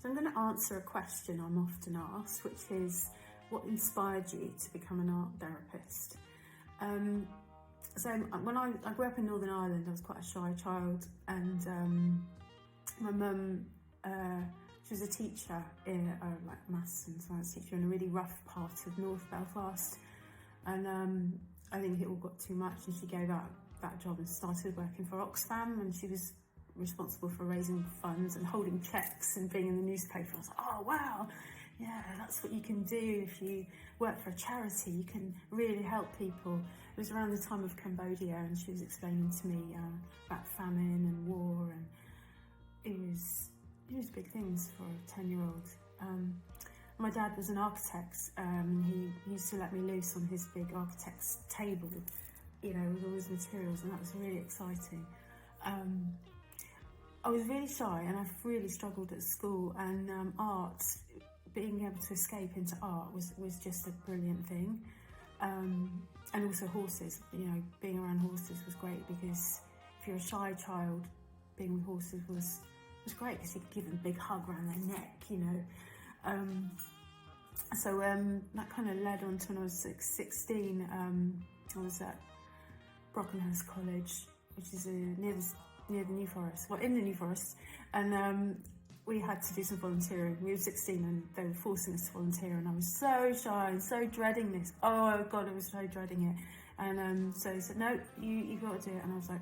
So I'm going to answer a question I'm often asked, which is, what inspired you to become an art therapist? So when I grew up in Northern Ireland, I was quite a shy child, and my mum, she was a teacher, like maths and science teacher, in a really rough part of North Belfast, and I think it all got too much, and she gave up that job and started working for Oxfam, and she was responsible for raising funds and holding checks and being in the newspaper. I was like, oh wow, yeah, that's what you can do if you work for a charity. You can really help people. It was around the time of Cambodia, and she was explaining to me about famine and war, and it was big things for a 10-year-old. My dad was an architect. He used to let me loose on his big architect's table, you know, with all his materials, and that was really exciting. I was really shy, and I really struggled at school, and art, being able to escape into art was just a brilliant thing. And also horses, you know, being around horses was great, because if you're a shy child, being with horses was great, because you could give them a big hug around their neck, you know. So that kind of led on to when I was 16. I was at Brockenhurst College, which is near the New Forest, well, in the New Forest, and we had to do some volunteering. We were 16 and they were forcing us to volunteer, and I was so shy and so dreading this. Oh God, I was so dreading it. And so he said, no, you've got to do it. And I was like,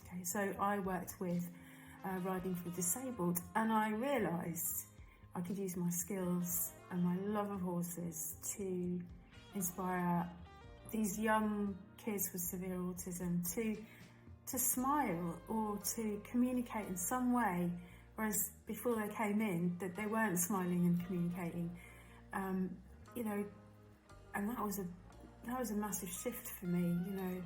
okay. So I worked with riding for the disabled, and I realised I could use my skills and my love of horses to inspire these young kids with severe autism to smile or to communicate in some way, whereas before they came in, that they weren't smiling and communicating, you know. And that was a massive shift for me, you know.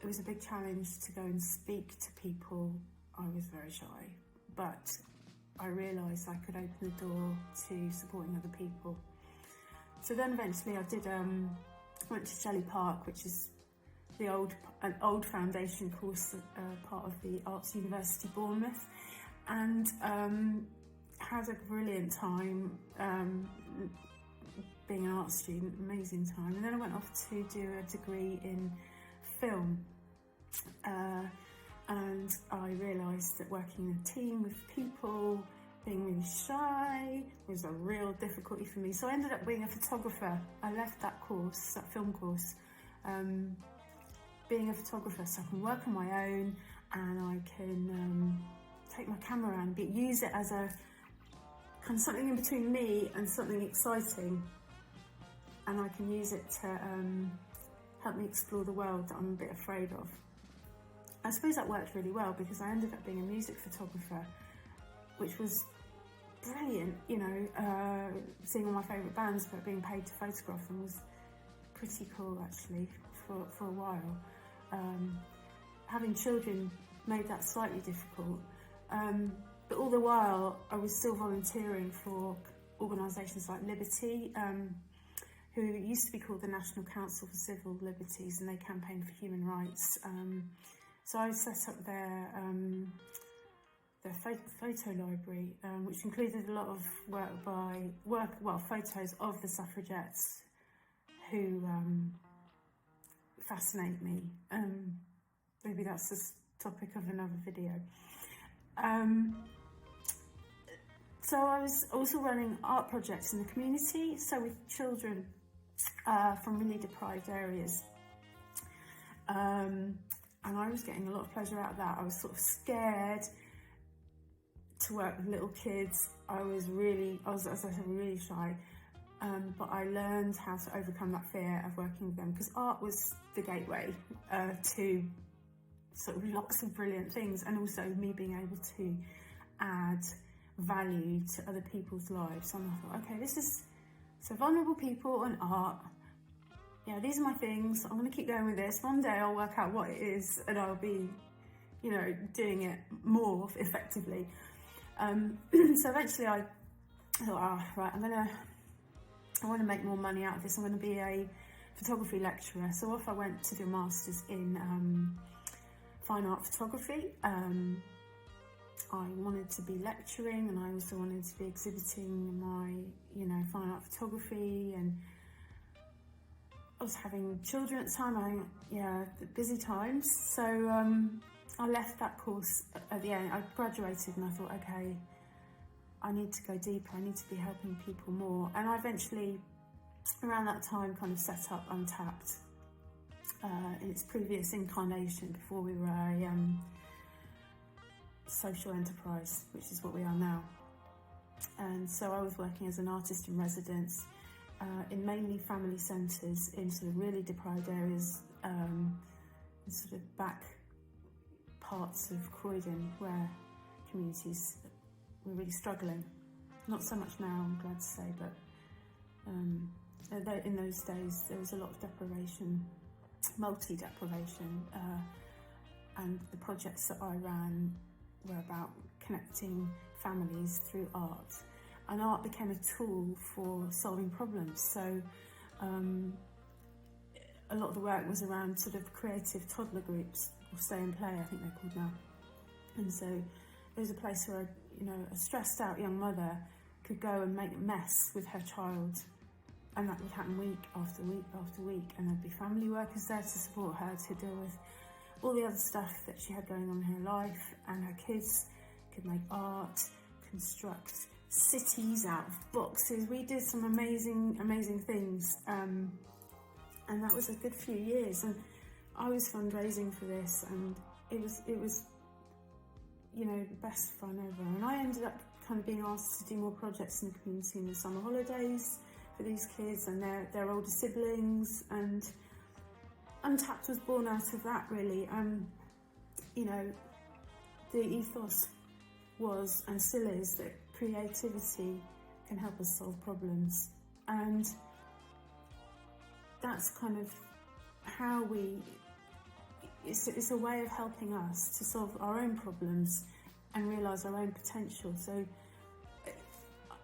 It was a big challenge to go and speak to people. I was very shy, but I realised I could open the door to supporting other people. So then eventually I went to Shelley Park, which is an old foundation course, part of the Arts University Bournemouth, and had a brilliant time being an art student, amazing time. And then I went off to do a degree in film, and I realised that working in a team with people, being really shy, was a real difficulty for me. So I ended up being a photographer. I left that course, that film course, being a photographer, so I can work on my own, and I can take my camera and use it as a kind of something in between me and something exciting, and I can use it to help me explore the world that I'm a bit afraid of. I suppose that worked really well, because I ended up being a music photographer, which was brilliant, you know, seeing all my favourite bands, but being paid to photograph them was pretty cool, actually, for a while. Having children made that slightly difficult, but all the while I was still volunteering for organisations like Liberty, who used to be called the National Council for Civil Liberties, and they campaigned for human rights. So I set up their photo library, which included a lot of photos of the suffragettes who fascinate me. Maybe that's the topic of another video. So I was also running art projects in the community, so with children from really deprived areas. And I was getting a lot of pleasure out of that. I was sort of scared to work with little kids. I was, as I said, really shy. But I learned how to overcome that fear of working with them, because art was the gateway to sort of lots of brilliant things, and also me being able to add value to other people's lives. And I thought, okay, this is so vulnerable people and art. Yeah, these are my things. I'm going to keep going with this. One day I'll work out what it is, and I'll be, you know, doing it more effectively. So eventually I thought, right, I want to make more money out of this. I'm going to be a photography lecturer. So off I went to do a master's in fine art photography. I wanted to be lecturing, and I also wanted to be exhibiting my, fine art photography, and I was having children at the time. Busy times. So I left that course at the end. I graduated and I thought, okay, I need to go deeper. I need to be helping people more. And I eventually, around that time, kind of set up Untapped in its previous incarnation, before we were a social enterprise, which is what we are now. And so I was working as an artist in residence in mainly family centres in sort of really deprived areas, in sort of back parts of Croydon, where communities were really struggling. Not so much now, I'm glad to say, but in those days there was a lot of deprivation, multi-deprivation, and the projects that I ran were about connecting families through art, and art became a tool for solving problems. So a lot of the work was around sort of creative toddler groups, or Stay and Play, I think they're called now. And so it was a place where a stressed out young mother could go and make a mess with her child, and that would happen week after week after week, and there'd be family workers there to support her to deal with all the other stuff that she had going on in her life. And her kids could make art, construct cities out of boxes. We did some amazing things, and that was a good few years. And I was fundraising for this, and it was the best fun ever. And I ended up kind of being asked to do more projects in the community in the summer holidays for these kids and their older siblings, and Untapped was born out of that, really. The ethos was, and still is, that creativity can help us solve problems, and that's kind of how it's a way of helping us to solve our own problems and realise our own potential. So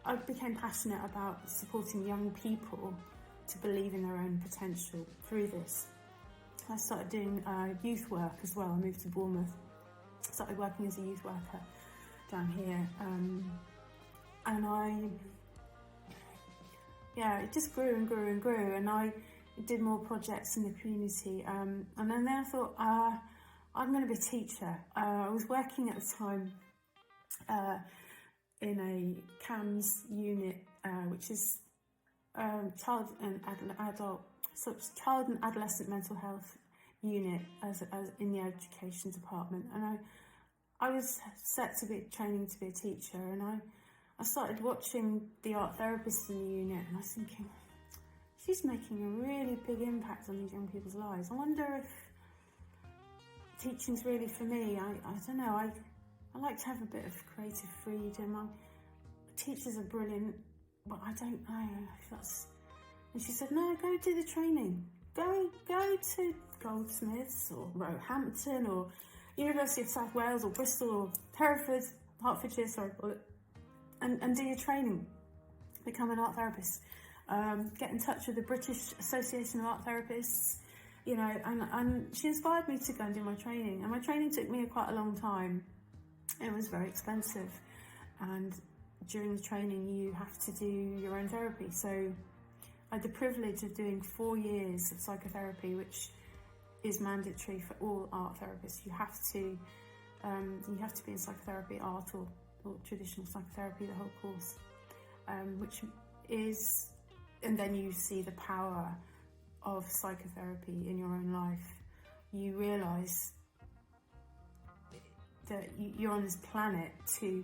I became passionate about supporting young people to believe in their own potential through this. I started doing youth work as well. I moved to Bournemouth, started working as a youth worker down here, and it just grew and grew and grew, and I did more projects in the community, and then I thought, I'm going to be a teacher. I was working at the time in a CAMS unit, which is child and adolescent mental health unit, as in the education department, and I was set to be training to be a teacher, and I started watching the art therapist in the unit, and I was thinking, she's making a really big impact on these young people's lives. I wonder if teaching's really for me. I don't know, I like to have a bit of creative freedom. Teachers are brilliant, but I don't know if that's... And she said, no, go do the training. Go to Goldsmiths or Roehampton or University of South Wales or Bristol or Hertfordshire, and do your training. Become an art therapist. Get in touch with the British Association of Art Therapists, and she inspired me to go and do my training. And my training took me quite a long time. It was very expensive, and during the training you have to do your own therapy. So I had the privilege of doing 4 years of psychotherapy, which is mandatory for all art therapists. You have to be in psychotherapy, art or traditional psychotherapy, the whole course, which is, and then you see the power of psychotherapy in your own life. You realise that you're on this planet to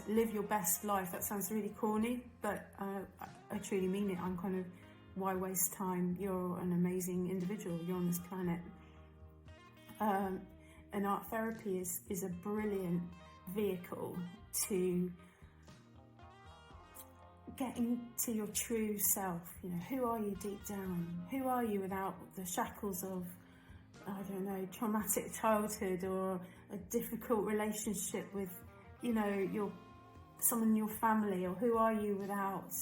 live your best life. That sounds really corny, but I truly mean it. I'm kind of, why waste time? You're an amazing individual. You're on this planet. And art therapy is a brilliant vehicle to get into your true self. Who are you deep down? Who are you without the shackles of, traumatic childhood or a difficult relationship with, someone in your family? Or who are you without...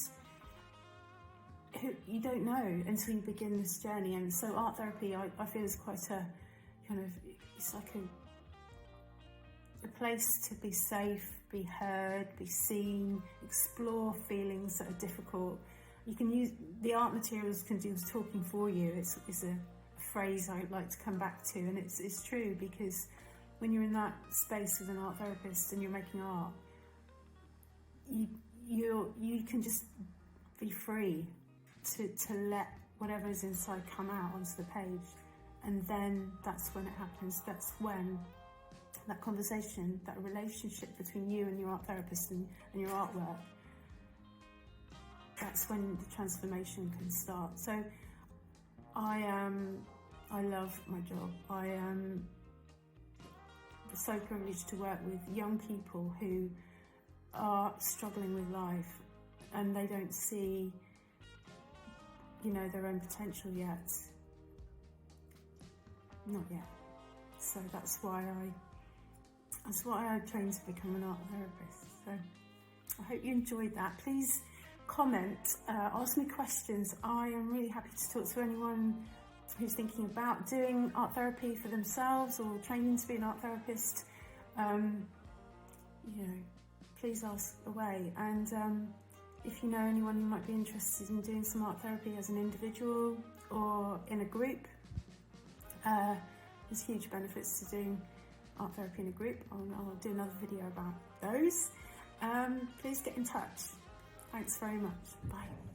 You don't know until you begin this journey. And so art therapy, I feel, is quite a kind of, it's like a place to be safe, be heard, be seen, explore feelings that are difficult. You can use, the art materials can do talking for you. It's a phrase I like to come back to, and it's true, because when you're in that space with an art therapist and you're making art, you can just be free to let whatever's inside come out onto the page, and then that's when it happens. That's when that conversation, that relationship between you and your art therapist and your artwork, that's when the transformation can start. So I love my job. I am so privileged to work with young people who are struggling with life and they don't see, you know, their own potential yet. Not yet. So that's why I trained to become an art therapist. So I hope you enjoyed that. Please comment, ask me questions. I am really happy to talk to anyone who's thinking about doing art therapy for themselves or training to be an art therapist. You know, please ask away. And if you know anyone who might be interested in doing some art therapy as an individual or in a group, there's huge benefits to doing art therapy in a group. I'll do another video about those. Please get in touch. Thanks very much. Bye.